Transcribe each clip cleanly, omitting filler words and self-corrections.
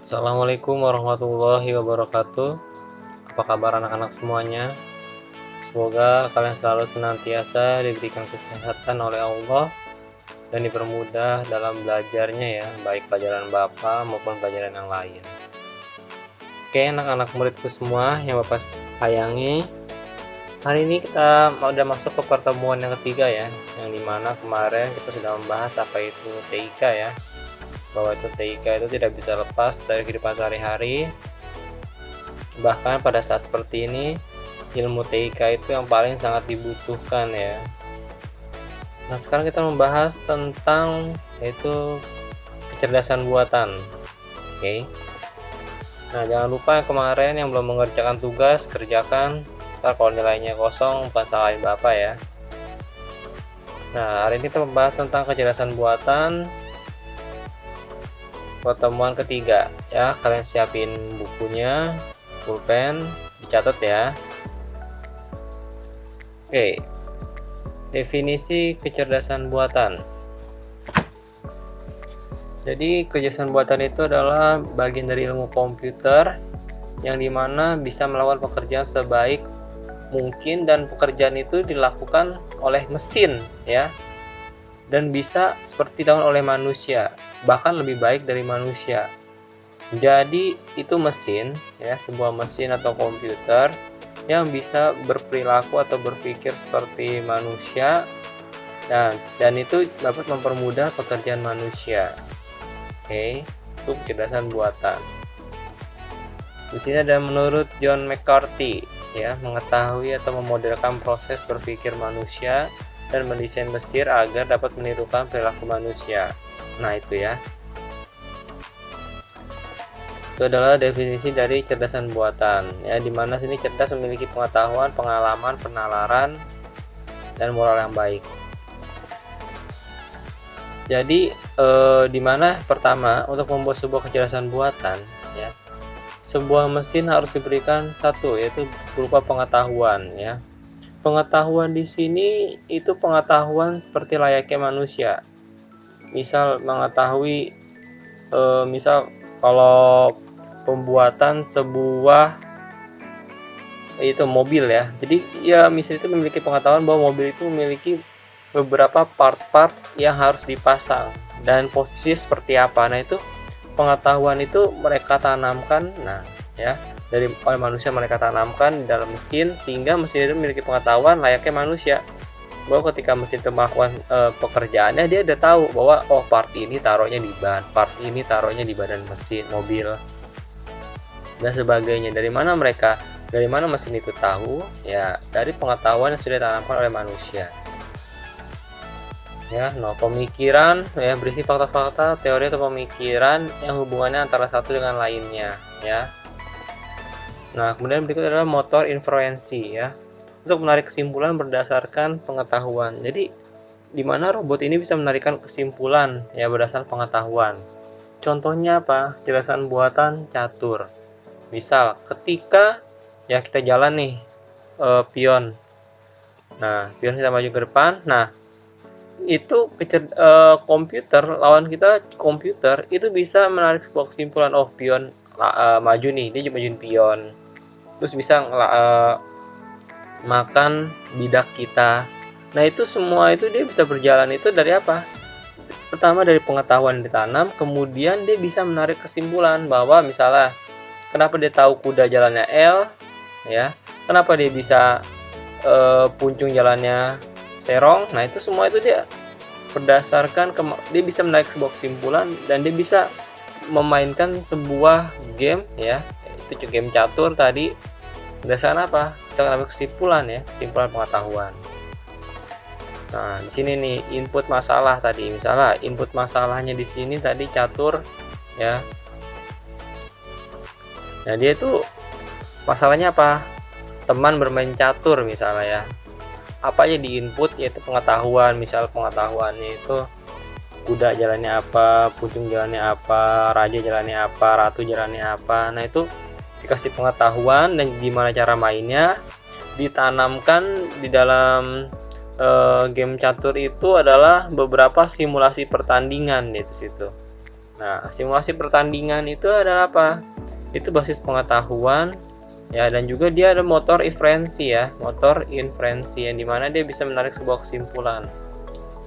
Assalamualaikum warahmatullahi wabarakatuh. Apa kabar anak-anak semuanya? Semoga kalian selalu senantiasa diberikan kesehatan oleh Allah dan dipermudah dalam belajarnya ya, baik pelajaran Bapak maupun pelajaran yang lain. Oke, anak-anak muridku semua yang Bapak sayangi, hari ini kita udah masuk ke pertemuan yang ketiga ya, yang dimana kemarin kita sudah membahas apa itu TIK ya, bahwa itu TIK itu tidak bisa lepas dari kehidupan sehari-hari. Bahkan pada saat seperti ini, ilmu TIK itu yang paling sangat dibutuhkan ya. Nah, sekarang kita membahas tentang yaitu kecerdasan buatan. Oke. Nah, jangan lupa yang kemarin yang belum mengerjakan tugas, kerjakan. Ntar kalau nilainya kosong, bukan salahin Bapak ya. Nah, hari ini kita membahas tentang kecerdasan buatan pertemuan ketiga ya. Kalian siapin bukunya, pulpen, dicatat ya. Oke. Definisi kecerdasan buatan. Jadi kecerdasan buatan itu adalah bagian dari ilmu komputer yang dimana bisa melakukan pekerjaan sebaik mungkin, dan pekerjaan itu dilakukan oleh mesin ya, dan bisa seperti dilakukan oleh manusia, bahkan lebih baik dari manusia. Jadi itu mesin ya, sebuah mesin atau komputer yang bisa berperilaku atau berpikir seperti manusia, dan itu dapat mempermudah pekerjaan manusia. Oke, itu kecerdasan buatan. Di sini ada menurut John McCarthy ya, mengetahui atau memodelkan proses berpikir manusia dan mendesain mesin agar dapat menirukan perilaku manusia. Nah, itu ya. Itu adalah definisi dari kecerdasan buatan ya, dimana sini cerdas memiliki pengetahuan, pengalaman, penalaran, dan moral yang baik. Jadi dimana pertama, untuk membuat sebuah kecerdasan buatan ya, sebuah mesin harus diberikan satu, yaitu berupa pengetahuan ya. Pengetahuan di sini itu pengetahuan seperti layaknya manusia. Misal mengetahui misal kalau pembuatan sebuah itu mobil ya. Jadi ya mesin itu memiliki pengetahuan bahwa mobil itu memiliki beberapa part-part yang harus dipasang dan posisi seperti apa. Nah, itu pengetahuan itu mereka tanamkan, nah ya, dari oleh manusia mereka tanamkan di dalam mesin, sehingga mesin itu memiliki pengetahuan layaknya manusia, bahwa ketika mesin itu melakukan pekerjaannya, dia udah tahu bahwa oh, part ini taruhnya di ban, part ini taruhnya di badan mesin mobil dan sebagainya. Dari mana mesin itu tahu ya? Dari pengetahuan yang sudah ditanamkan oleh manusia ya. No, pemikiran ya berisi fakta-fakta, teori atau pemikiran yang hubungannya antara satu dengan lainnya ya. Nah, kemudian berikut adalah motor inferensi ya, untuk menarik kesimpulan berdasarkan pengetahuan. Jadi di mana robot ini bisa menarikkan kesimpulan ya berdasarkan pengetahuan. Contohnya apa? Kecerdasan buatan catur. Misal ketika ya kita jalan nih, pion. Nah, pion kita maju ke depan. Nah, itu komputer, lawan kita komputer itu bisa menarik sebuah kesimpulan, oh, pion maju nih, dia majuin pion, terus bisa makan bidak kita. Nah, itu semua itu dia bisa berjalan itu dari apa? Pertama dari pengetahuan ditanam, kemudian dia bisa menarik kesimpulan bahwa misalnya kenapa dia tahu kuda jalannya L ya, kenapa dia bisa puncung jalannya serong. Nah, itu semua itu dia berdasarkan dia bisa menarik sebuah kesimpulan, dan dia bisa memainkan sebuah game ya, itu game catur tadi berdasarkan apa? Bisa mengambil kesimpulan ya, kesimpulan pengetahuan. Nah, di sini nih input masalah tadi, misalnya input masalahnya di sini tadi catur ya. Nah, dia itu masalahnya apa? Teman bermain catur misalnya ya. Apa aja di input, yaitu pengetahuan. Misal pengetahuannya itu kuda jalannya apa, pucung jalannya apa, raja jalannya apa, ratu jalannya apa. Nah, itu dikasih pengetahuan dan gimana cara mainnya, ditanamkan di dalam game catur itu adalah beberapa simulasi pertandingan di situ. Nah, simulasi pertandingan itu adalah apa? Itu basis pengetahuan ya, dan juga dia ada motor inferensi ya, motor inferensi yang dimana dia bisa menarik sebuah kesimpulan.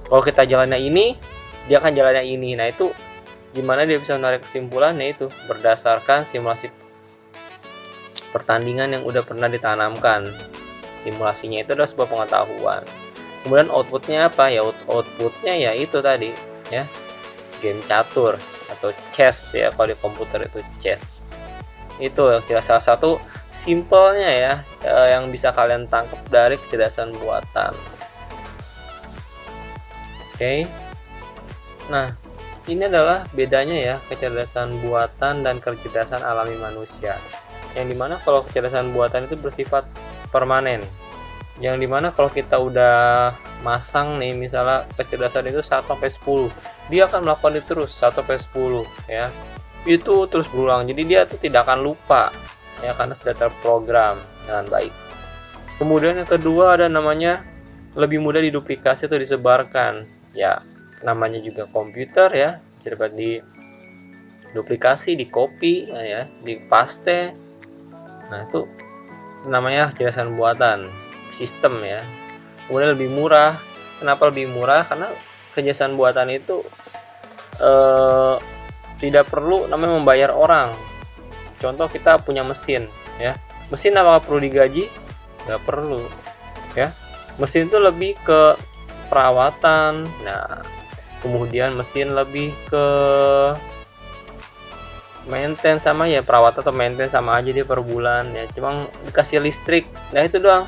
Kalau kita jalannya ini, dia akan jalannya ini. Nah, itu gimana dia bisa menarik kesimpulan? Yaitu berdasarkan simulasi pertandingan yang udah pernah ditanamkan. Simulasinya itu adalah sebuah pengetahuan. Kemudian outputnya apa? Ya outputnya ya itu tadi ya, game catur atau chess ya, kalau di komputer itu chess. Itu kira salah satu simpelnya ya, yang bisa kalian tangkap dari kecerdasan buatan. Oke. Nah, ini adalah bedanya ya, kecerdasan buatan dan kecerdasan alami manusia. Yang dimana kalau kecerdasan buatan itu bersifat permanen. Yang dimana kalau kita udah masang nih, misalnya kecerdasan itu 1-10, dia akan melakukan itu terus 1-10 ya. Itu terus berulang. Jadi dia tuh tidak akan lupa ya, karena sudah terprogram dengan baik. Kemudian yang kedua ada namanya lebih mudah diduplikasi atau disebarkan. Ya, namanya juga komputer ya, bisa dapat diduplikasi, di-copy ya, di-paste. Nah, itu namanya kecerdasan buatan, sistem ya. Kemudian lebih murah. Kenapa lebih murah? Karena kecerdasan buatan itu tidak perlu namanya membayar orang. Contoh kita punya mesin ya. Mesin apakah perlu digaji? Nggak perlu ya. Mesin itu lebih ke perawatan. Nah, kemudian mesin lebih ke maintenance, sama ya, perawatan atau maintenance sama aja dia per bulan ya, cuma dikasih listrik. Nah, itu doang,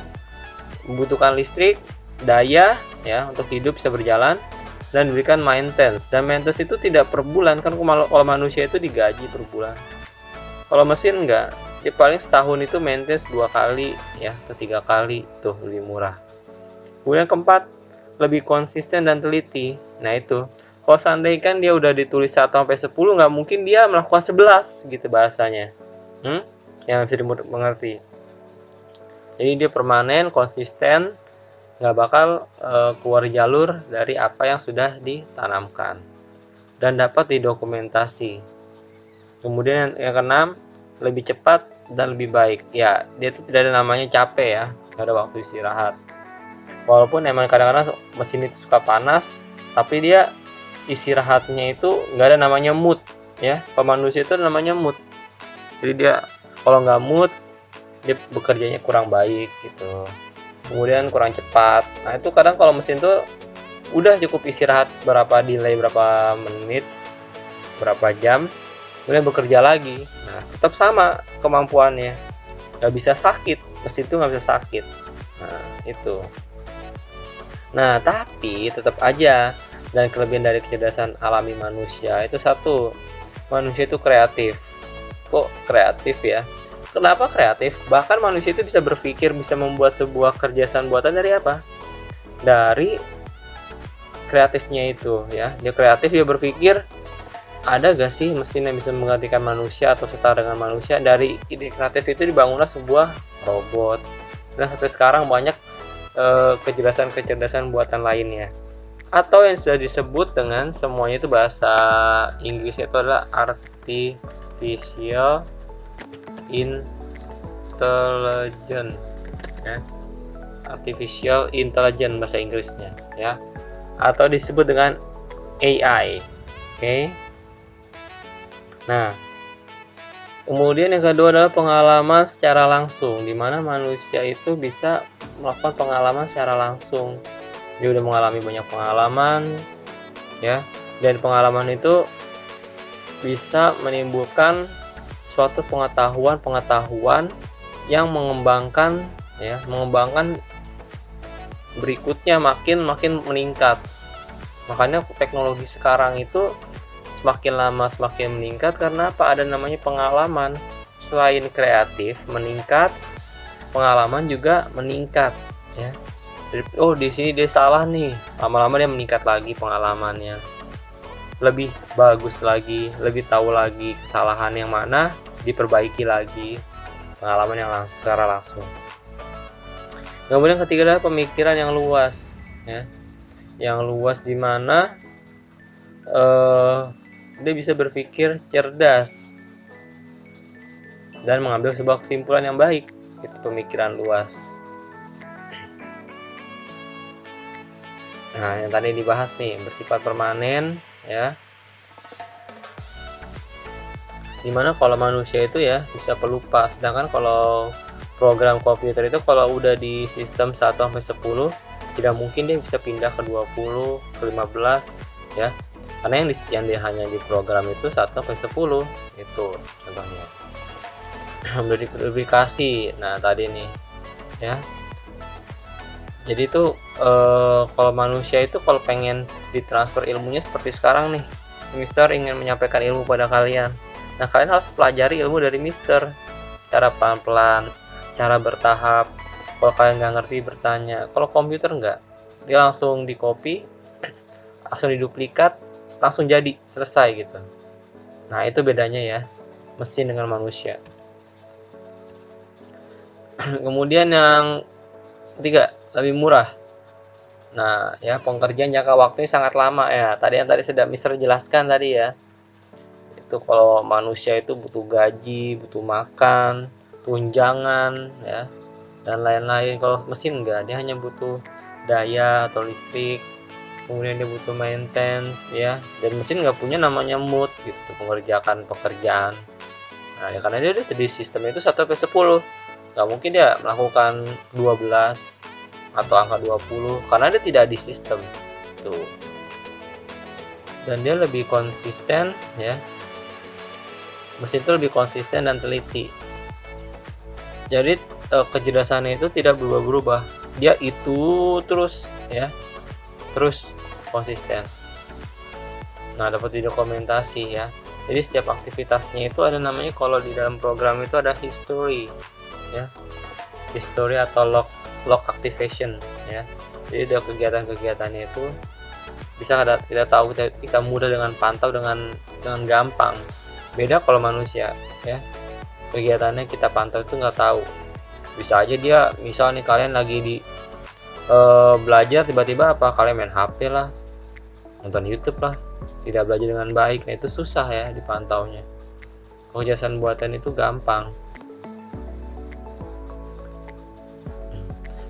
membutuhkan listrik, daya ya untuk hidup bisa berjalan, dan diberikan maintenance. Dan maintenance itu tidak per bulan kan, kalau manusia itu digaji per bulan. Kalau mesin enggak, dia paling setahun itu maintenance 2 kali ya atau 3 kali, tuh lebih murah. Kemudian keempat, lebih konsisten dan teliti. Nah, itu kalau seandainya kan dia udah ditulis 1-10, nggak mungkin dia melakukan 11 gitu bahasanya. Yang bisa dimengerti. Jadi dia permanen, konsisten, nggak bakal keluar jalur dari apa yang sudah ditanamkan, dan dapat didokumentasi. Kemudian yang keenam, lebih cepat dan lebih baik. Ya, dia itu tidak ada namanya capek ya, nggak ada waktu istirahat. Walaupun emang kadang-kadang mesin itu suka panas, tapi dia istirahatnya itu nggak ada namanya mood ya. Kalau manusia itu namanya mood. Jadi dia kalau nggak mood, dia bekerjanya kurang baik gitu. Kemudian kurang cepat. Nah, itu kadang kalau mesin tuh udah cukup istirahat berapa delay, berapa menit, berapa jam, kemudian bekerja lagi. Nah, tetap sama kemampuannya. Nggak bisa sakit, mesin itu nggak bisa sakit. Nah, itu. Nah, tapi tetap aja, dan kelebihan dari kecerdasan alami manusia itu satu, manusia itu kreatif. Kok kreatif ya? Kenapa kreatif? Bahkan manusia itu bisa berpikir, bisa membuat sebuah kecerdasan buatan dari apa? Dari kreatifnya itu ya. Dia kreatif, dia berpikir, ada gak sih mesin yang bisa menggantikan manusia atau setara dengan manusia? Dari ide kreatif itu dibangunlah sebuah robot. Dan sampai sekarang banyak kecerdasan buatan lainnya, atau yang sudah disebut dengan semuanya itu bahasa Inggris itu adalah artificial intelligence ya, artificial intelligence bahasa Inggrisnya ya, atau disebut dengan AI. Oke. Nah, kemudian yang kedua adalah pengalaman secara langsung, di mana manusia itu bisa melakukan pengalaman secara langsung. Dia udah mengalami banyak pengalaman ya, dan pengalaman itu bisa menimbulkan suatu pengetahuan yang mengembangkan berikutnya makin meningkat. Makanya teknologi sekarang itu semakin lama semakin meningkat, karena apa? Ada namanya pengalaman. Selain kreatif meningkat, pengalaman juga meningkat ya. Oh, di sini dia salah nih, lama-lama dia meningkat lagi pengalamannya, lebih bagus lagi, lebih tahu lagi kesalahan yang mana, diperbaiki lagi, pengalaman yang secara langsung. Kemudian ketiga adalah pemikiran yang luas ya, yang luas di mana dia bisa berpikir cerdas dan mengambil sebuah kesimpulan yang baik. Itu pemikiran luas. Nah, yang tadi dibahas nih bersifat permanen ya. Dimana kalau manusia itu ya bisa pelupa, sedangkan kalau program komputer itu kalau udah di sistem 1 sampai 10 tidak mungkin dia bisa pindah ke 20, ke 15 ya. Karena yang dia hanya di program itu 1 sampai 10 itu contohnya. Verifikasi. Nah, tadi nih ya. Jadi itu kalau manusia itu kalau pengen ditransfer ilmunya seperti sekarang nih, Mister ingin menyampaikan ilmu pada kalian. Nah, kalian harus pelajari ilmu dari Mister, cara pelan-pelan, cara bertahap. Kalau kalian nggak ngerti bertanya. Kalau komputer nggak, dia langsung di copy, langsung diduplikat, langsung jadi selesai gitu. Nah, itu bedanya ya mesin dengan manusia. Kemudian yang ketiga, lebih murah. Nah, ya pengerjaan jangka waktunya sangat lama ya. Tadi sudah Mister jelaskan tadi ya. Itu kalau manusia itu butuh gaji, butuh makan, tunjangan ya, dan lain-lain. Kalau mesin enggak, dia hanya butuh daya atau listrik. Kemudian dia butuh maintenance ya. Dan mesin nggak punya namanya mood gitu mengerjakan pekerjaan. Nah, ya karena dia di sistemnya itu 1 sampai 10. Nggak mungkin dia melakukan 12 atau angka 20 karena dia tidak di sistem tuh. Dan dia lebih konsisten ya. Mesin itu lebih konsisten dan teliti. Jadi kejelasannya itu tidak berubah-ubah. Dia itu terus ya. Terus konsisten. Nah, dapat didokumentasi ya. Jadi setiap aktivitasnya itu ada namanya, kalau di dalam program itu ada history ya. History atau log activation ya. Jadi ada kegiatan-kegiatannya itu bisa kita tahu, kita mudah dengan pantau dengan gampang. Beda kalau manusia ya. Kegiatannya kita pantau itu nggak tahu. Bisa aja dia misal nih kalian lagi di belajar, tiba-tiba apa kalian main HP lah, nonton YouTube lah, tidak belajar dengan baik. Nah, itu susah ya dipantaunya. Kecerdasan buatan itu gampang.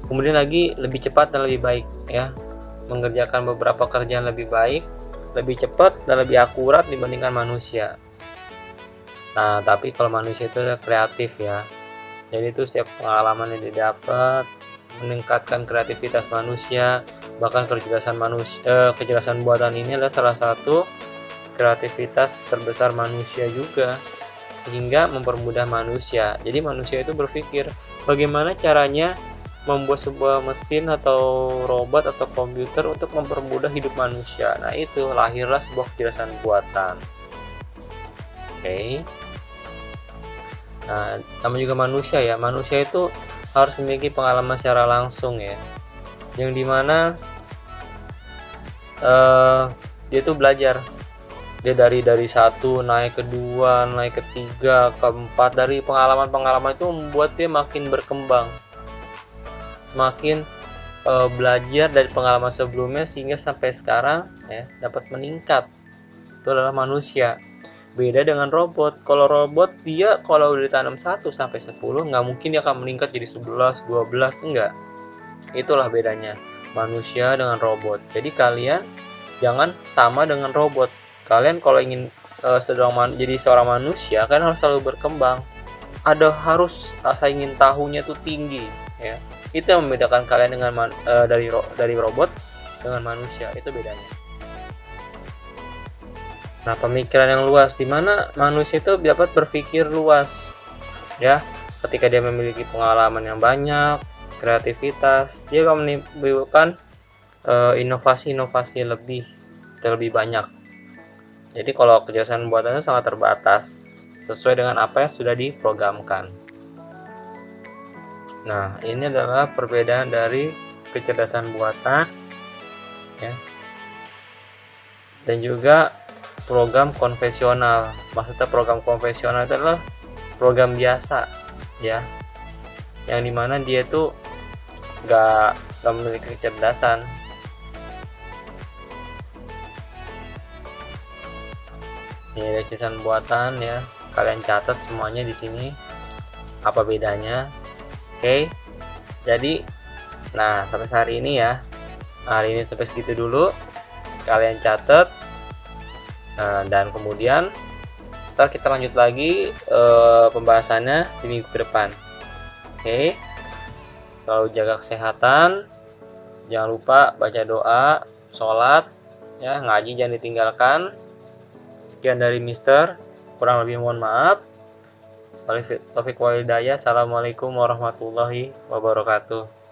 Kemudian lagi lebih cepat dan lebih baik ya, mengerjakan beberapa kerjaan lebih baik, lebih cepat dan lebih akurat dibandingkan manusia. Nah, tapi kalau manusia itu kreatif ya, jadi itu setiap pengalaman yang didapat meningkatkan kreativitas manusia. Bahkan kecerdasan buatan ini adalah salah satu kreativitas terbesar manusia juga, sehingga mempermudah manusia. Jadi manusia itu berpikir bagaimana caranya membuat sebuah mesin atau robot atau komputer untuk mempermudah hidup manusia. Nah, itu lahirlah sebuah kecerdasan buatan. Oke. Nah, sama juga manusia ya. Manusia itu harus memiliki pengalaman secara langsung ya, yang dimana dia tuh belajar, dia dari 1 naik ke 2, naik ke 3, ke 4. Dari pengalaman itu membuat dia makin berkembang, semakin belajar dari pengalaman sebelumnya sehingga sampai sekarang ya dapat meningkat. Itu adalah manusia. Beda dengan robot. Kalau robot dia kalau udah ditanam 1 sampai 10 nggak mungkin dia akan meningkat jadi 11, 12, enggak. Itulah bedanya manusia dengan robot. Jadi kalian jangan sama dengan robot. Kalian kalau ingin jadi seorang manusia, kalian harus selalu berkembang. Harus rasa ingin tahunya tuh tinggi ya. Itu yang membedakan kalian dengan dari robot dengan manusia. Itu bedanya. Nah, pemikiran yang luas, di mana manusia itu dapat berpikir luas ya. Ketika dia memiliki pengalaman yang banyak, kreativitas, dia akan menimbulkan inovasi-inovasi lebih banyak. Jadi kalau kecerdasan buatan itu sangat terbatas, sesuai dengan apa yang sudah diprogramkan. Nah, ini adalah perbedaan dari kecerdasan buatan ya, dan juga program konvensional. Maksudnya program konvensional itu adalah program biasa ya, yang dimana dia itu nggak memiliki kecerdasan. Ini kecerdasan buatan ya. Kalian catat semuanya di sini. Apa bedanya? Oke. Jadi, nah sampai hari ini ya. Hari ini sampai segitu dulu. Kalian catat. Dan kemudian ntar kita lanjut lagi pembahasannya di minggu ke depan. Oke. Selalu jaga kesehatan. Jangan lupa baca doa, sholat, ya, ngaji jangan ditinggalkan. Sekian dari Mister, kurang lebih mohon maaf. Taufik walhidayah. Assalamualaikum warahmatullahi wabarakatuh.